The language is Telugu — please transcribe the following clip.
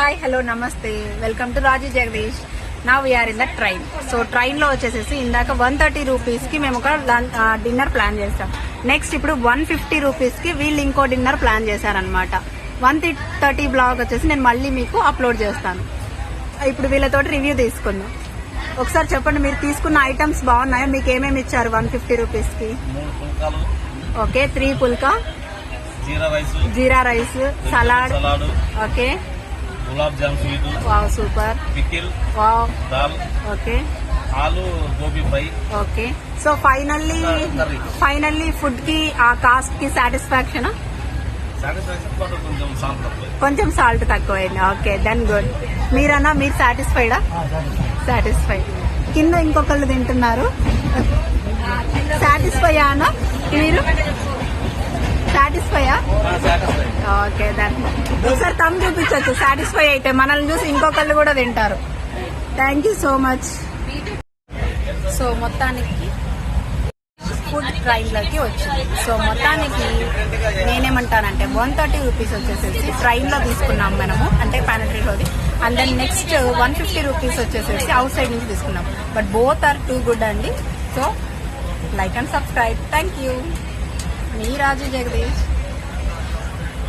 Hi hello namaste welcome to Raju Jagadish. నా we are in the train. So train లో వచ్చేసేసి ఇందాక 130 రూపీస్ కి మేము ఒక డిన్నర్ ప్లాన్ చేస్తాం. నెక్స్ట్ ఇప్పుడు 150 రూపీస్ కి వీళ్ళు ఇంకో డిన్నర్ ప్లాన్ చేశారనమాట. 130 బ్లాగ్ వచ్చేసి నేను మళ్ళీ మీకు అప్లోడ్ చేస్తాను. ఇప్పుడు వీళ్ళతో రివ్యూ తీసుకుందాం. ఒకసారి చెప్పండి, మీరు తీసుకున్న ఐటమ్స్ బాగున్నాయా? మీకు ఏమేమి ఇచ్చారు 150 రూపీస్ కి? Okay, 3 phulka, jeera rice, salad, okay, gulab jamun sweet, wow super, pickle, wow, dal, okay, aloo gobi fry. Okay, so finally food కి ఆ కాస్ట్ కి సాటిస్ఫాక్షన్? కొంచెం సాల్ట్ తక్కువైంది. Okay, then good. మీరు సాటిస్ఫైడా? సాటిస్ఫైడ్. కింద ఇంకొకళ్ళు తింటున్నారు. సాటిస్ఫైయా అన్న మీరు? సాటిస్ఫైయా? ఓకే, దెన్ ఒకసారి తమ్ చూపించవచ్చు. సాటిస్ఫై అయితే మనల్ని చూసి ఇంకొకళ్ళు కూడా తింటారు. Thank you so much. So మొత్తానికి ఫుడ్ ట్రైన్లోకి వచ్చింది. సో మొత్తానికి నేనేమంటానంటే 130 రూపీస్ వచ్చేసేసి ట్రైన్లో తీసుకున్నాం మనము, అంటే పానిట్రీలోది. అండ్ దెన్ నెక్స్ట్ 150 రూపీస్ వచ్చేసేసి అవుట్ సైడ్ నుంచి తీసుకున్నాం. But both are too good అండి. So like and subscribe. Thank you. మీ రాజు జగదీష్.